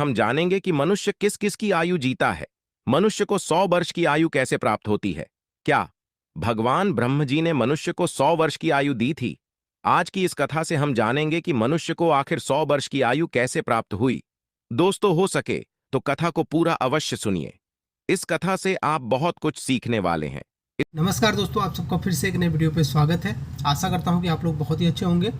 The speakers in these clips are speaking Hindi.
हम जानेंगे कि मनुष्य किस किस की आयु जीता है। मनुष्य को 100 वर्ष की आयु कैसे प्राप्त होती है? क्या भगवान ब्रह्म जी ने मनुष्य को 100 वर्ष की आयु दी थी? आज की इस कथा से हम जानेंगे कि मनुष्य को आखिर 100 वर्ष की आयु कैसे प्राप्त हुई। दोस्तों, हो सके तो कथा को पूरा अवश्य सुनिए। इस कथा से आप बहुत कुछ सीखने वाले हैं। नमस्कार दोस्तों, आप सबका फिर से एक नए वीडियो पे स्वागत है। आशा करता हूँ कि आप लोग बहुत ही अच्छे होंगे।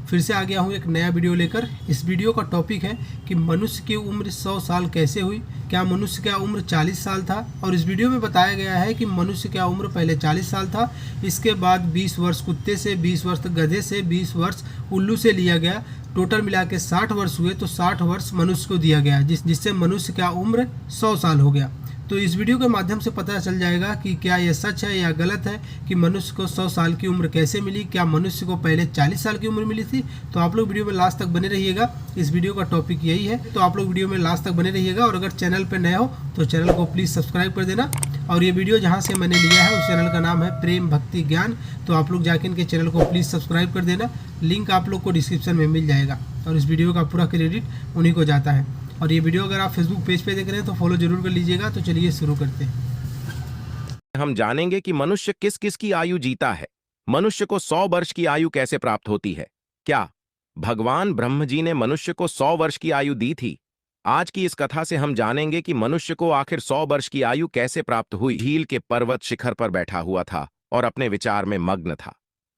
फिर से आ गया हूँ एक नया वीडियो लेकर। इस वीडियो का टॉपिक है कि मनुष्य की उम्र 100 साल कैसे हुई। क्या मनुष्य का उम्र 40 साल था? और इस वीडियो में बताया गया है कि मनुष्य का उम्र पहले 40 साल था, इसके बाद 20 वर्ष कुत्ते से, 20 वर्ष गधे से, 20 वर्ष उल्लू से लिया गया। टोटल मिला के 60 वर्ष हुए, तो 60 वर्ष मनुष्य को दिया गया, जिससे मनुष्य का उम्र 100 साल हो गया। तो इस वीडियो के माध्यम से पता चल जाएगा कि क्या यह सच है या गलत है कि मनुष्य को 100 साल की उम्र कैसे मिली। क्या मनुष्य को पहले 40 साल की उम्र मिली थी? तो आप लोग वीडियो में लास्ट तक बने रहिएगा। इस वीडियो का टॉपिक यही है, तो आप लोग वीडियो में लास्ट तक बने रहिएगा। और अगर चैनल पर नए हो तो चैनल को प्लीज़ सब्सक्राइब कर देना। और ये वीडियो जहाँ से मैंने लिया है उस चैनल का नाम है प्रेम भक्ति ज्ञान, तो आप लोग जाके इनके चैनल को प्लीज़ सब्सक्राइब कर देना। लिंक आप लोग को डिस्क्रिप्शन में मिल जाएगा। और इस वीडियो का पूरा क्रेडिट उन्हीं को जाता है। और ये वीडियो अगर आप फेसबुक पेज पे देख रहे हैं तो फॉलो जरूर कर लीजिएगा। तो चलिए शुरू करते हैं। हम जानेंगे कि मनुष्य किस किस की आयु जीता है। मनुष्य को 100 वर्ष की आयु कैसे प्राप्त होती है? क्या भगवान ब्रह्म जी ने मनुष्य को 100 वर्ष की आयु दी थी? आज की इस कथा से हम जानेंगे कि मनुष्य को आखिर 100 वर्ष की आयु कैसे प्राप्त हुई। झील के पर्वत शिखर पर बैठा हुआ था और अपने विचार में मग्न था।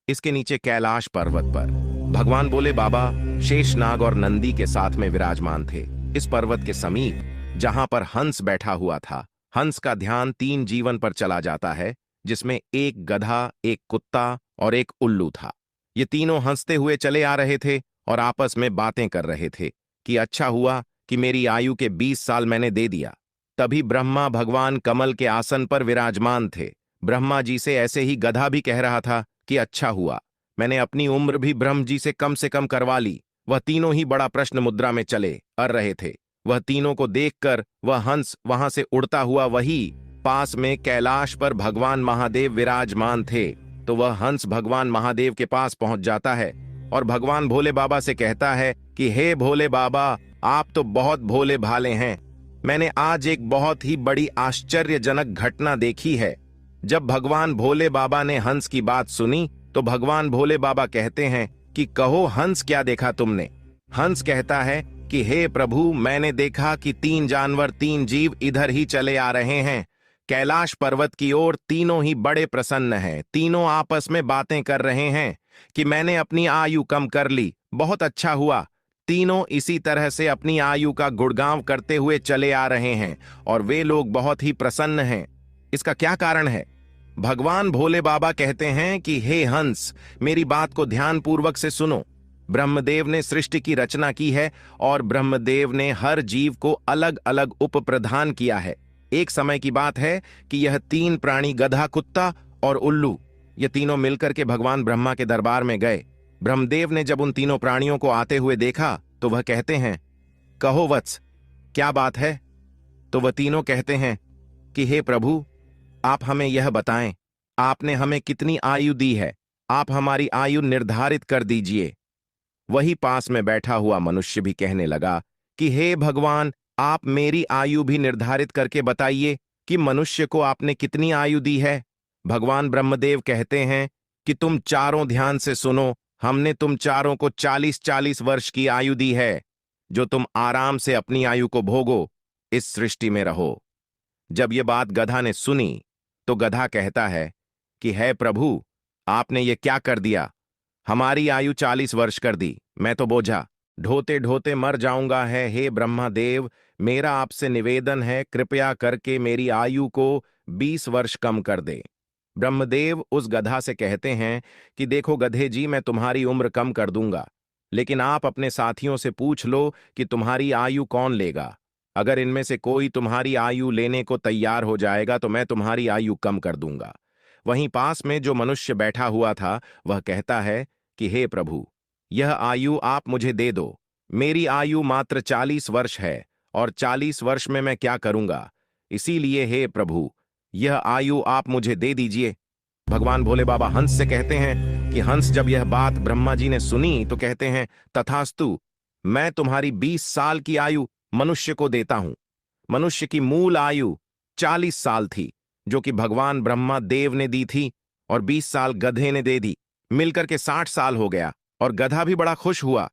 इसके नीचे कैलाश पर्वत पर भगवान भोले बाबा शेषनाग और नंदी के साथ में विराजमान थे। इस पर्वत के समीप जहां पर हंस बैठा हुआ था, हंस का ध्यान 3 जीवन पर चला जाता है, जिसमें एक गधा, एक कुत्ता और एक उल्लू था। ये तीनों हंसते हुए चले आ रहे थे और आपस में बातें कर रहे थे कि अच्छा हुआ कि मेरी आयु के 20 साल मैंने दे दिया। तभी ब्रह्मा भगवान कमल के आसन पर विराजमान थे। ब्रह्मा जी से ऐसे ही गधा भी कह रहा था कि अच्छा हुआ मैंने अपनी उम्र भी ब्रह्म जी से कम करवा ली। वह तीनों ही बड़ा प्रश्न मुद्रा में चले अर रहे थे। वह तीनों को देखकर वह हंस वहां से उड़ता हुआ वही पास में कैलाश पर भगवान महादेव विराजमान थे। तो वह हंस भगवान महादेव के पास पहुंच जाता है और भगवान भोले बाबा से कहता है कि हे भोले बाबा, आप तो बहुत भोले भाले हैं। मैंने आज एक बहुत ही बड़ी आश्चर्यजनक घटना देखी है। जब भगवान भोले बाबा ने हंस की बात सुनी तो भगवान भोले बाबा कहते हैं कि कहो हंस, क्या देखा तुमने? हंस कहता है कि हे प्रभु, मैंने देखा कि 3 जानवर, 3 जीव इधर ही चले आ रहे हैं कैलाश पर्वत की ओर। तीनों ही बड़े प्रसन्न हैं। तीनों आपस में बातें कर रहे हैं कि मैंने अपनी आयु कम कर ली, बहुत अच्छा हुआ। तीनों इसी तरह से अपनी आयु का गुणगान करते हुए चले आ रहे हैं और वे लोग बहुत ही प्रसन्न हैं। इसका क्या कारण है? भगवान भोले बाबा कहते हैं कि हे हंस, मेरी बात को ध्यानपूर्वक से सुनो। ब्रह्मदेव ने सृष्टि की रचना की है और ब्रह्मदेव ने हर जीव को अलग अलग उप प्रदान किया है। एक समय की बात है कि यह 3 प्राणी, गधा, कुत्ता और उल्लू, ये तीनों मिलकर के भगवान ब्रह्मा के दरबार में गए। ब्रह्मदेव ने जब उन तीनों प्राणियों को आते हुए देखा तो वह कहते हैं, कहो वत्स, क्या बात है? तो वह तीनों कहते हैं कि हे प्रभु, आप हमें यह बताएं, आपने हमें कितनी आयु दी है? आप हमारी आयु निर्धारित कर दीजिए। वही पास में बैठा हुआ मनुष्य भी कहने लगा कि हे भगवान, आप मेरी आयु भी निर्धारित करके बताइए कि मनुष्य को आपने कितनी आयु दी है। भगवान ब्रह्मदेव कहते हैं कि तुम चारों ध्यान से सुनो, हमने तुम चारों को 40-40 वर्ष की आयु दी है, जो तुम आराम से अपनी आयु को भोगो, इस सृष्टि में रहो। जब ये बात गधा ने सुनी तो गधा कहता है कि हे प्रभु, आपने ये क्या कर दिया? हमारी आयु 40 वर्ष कर दी। मैं तो बोझा ढोते ढोते मर जाऊंगा है। हे ब्रह्मदेव, मेरा आपसे निवेदन है, कृपया करके मेरी आयु को 20 वर्ष कम कर दे। ब्रह्मदेव उस गधा से कहते हैं कि देखो गधे जी, मैं तुम्हारी उम्र कम कर दूंगा, लेकिन आप अपने साथियों से पूछ लो कि तुम्हारी आयु कौन लेगा। अगर इनमें से कोई तुम्हारी आयु लेने को तैयार हो जाएगा तो मैं तुम्हारी आयु कम कर दूंगा। वहीं पास में जो मनुष्य बैठा हुआ था वह कहता है कि हे प्रभु, यह आयु आप मुझे दे दो। मेरी आयु मात्र 40 वर्ष है और 40 वर्ष में मैं क्या करूंगा? इसीलिए हे प्रभु, यह आयु आप मुझे दे दीजिए। भगवान भोले बाबा हंस से कहते हैं कि हंस, जब यह बात ब्रह्मा जी ने सुनी तो कहते हैं, तथास्तु, मैं तुम्हारी 20 साल की आयु मनुष्य को देता हूं। मनुष्य की मूल आयु 40 साल थी, जो कि भगवान ब्रह्मा देव ने दी थी, और 20 साल गधे ने दे दी। मिलकर के 60 साल हो गया, और गधा भी बड़ा खुश हुआ,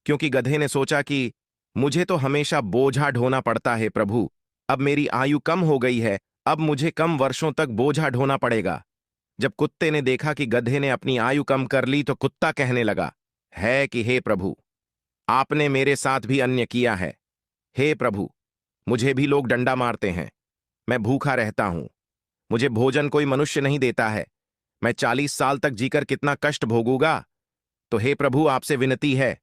क्योंकि गधे ने सोचा कि मुझे तो हमेशा बोझा ढोना पड़ता है प्रभु, अब मेरी आयु कम हो गई है, अब मुझे कम वर्षों तक बोझा ढोना पड़ेगा। जब कुत्ते ने देखा कि गधे ने अपनी आयु कम कर ली, तो कुत्ता कहने लगा है कि हे प्रभु, आपने मेरे साथ भी अन्य किया है। हे प्रभु, मुझे भी लोग डंडा मारते हैं, मैं भूखा रहता हूं, मुझे भोजन कोई मनुष्य नहीं देता है, मैं 40 साल तक जीकर कितना कष्ट भोगूंगा। तो हे प्रभु, आपसे विनती है,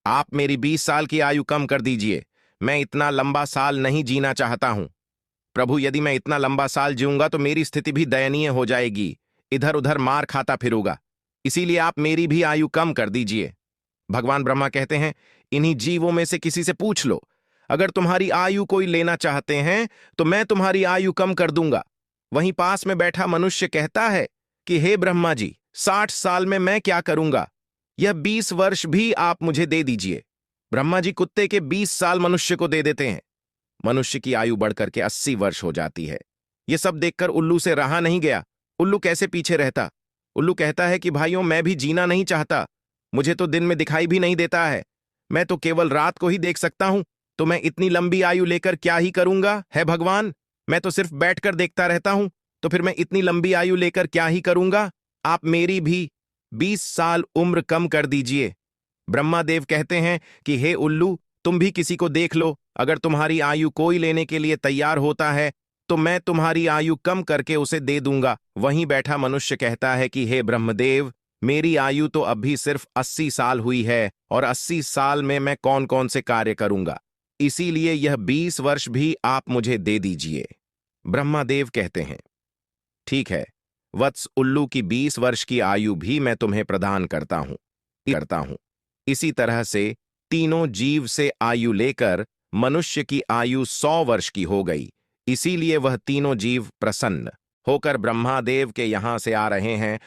आप मेरी 20 साल की आयु कम कर दीजिए, मैं इतना लंबा साल नहीं जीना चाहता हूं। प्रभु, यदि मैं इतना लंबा साल जीऊंगा तो मेरी स्थिति भी दयनीय हो जाएगी, इधर उधर मार खाता फिरूंगा, इसीलिए आप मेरी भी आयु कम कर दीजिए। भगवान ब्रह्मा कहते हैं, इन्हीं जीवों में से किसी से पूछ लो, अगर तुम्हारी आयु कोई लेना चाहते हैं तो मैं तुम्हारी आयु कम कर दूंगा। वहीं पास में बैठा मनुष्य कहता है कि हे ब्रह्मा जी, 60 साल में मैं क्या करूंगा, यह 20 वर्ष भी आप मुझे दे दीजिए। ब्रह्मा जी कुत्ते के 20 साल मनुष्य को दे देते हैं। मनुष्य की आयु बढ़कर के 80 वर्ष हो जाती है। यह सब देखकर उल्लू से रहा नहीं गया। उल्लू कैसे पीछे रहता। उल्लू कहता है कि भाइयों, मैं भी जीना नहीं चाहता, मुझे तो दिन में दिखाई भी नहीं देता है, मैं तो केवल रात को ही देख सकता हूं, तो मैं इतनी लंबी आयु लेकर क्या ही करूंगा। है भगवान, मैं तो सिर्फ बैठकर देखता रहता हूं, तो फिर मैं इतनी लंबी आयु लेकर क्या ही करूंगा। आप मेरी भी 20 साल उम्र कम कर दीजिए। ब्रह्मादेव कहते हैं कि हे उल्लू, तुम भी किसी को देख लो, अगर तुम्हारी आयु कोई लेने के लिए तैयार होता है तो मैं तुम्हारी आयु कम करके उसे दे दूंगा। वहीं बैठा मनुष्य कहता है कि हे ब्रह्मदेव, मेरी आयु तो अभी सिर्फ 80 साल हुई है, और 80 साल में मैं कौन कौन से कार्य करूंगा, इसीलिए यह 20 वर्ष भी आप मुझे दे दीजिए। ब्रह्मादेव कहते हैं, ठीक है वत्स उल्लू, की 20 वर्ष की आयु भी मैं तुम्हें प्रदान करता हूं। इसी तरह से तीनों जीव से आयु लेकर मनुष्य की आयु 100 वर्ष की हो गई। इसीलिए वह तीनों जीव प्रसन्न होकर ब्रह्मादेव के यहां से आ रहे हैं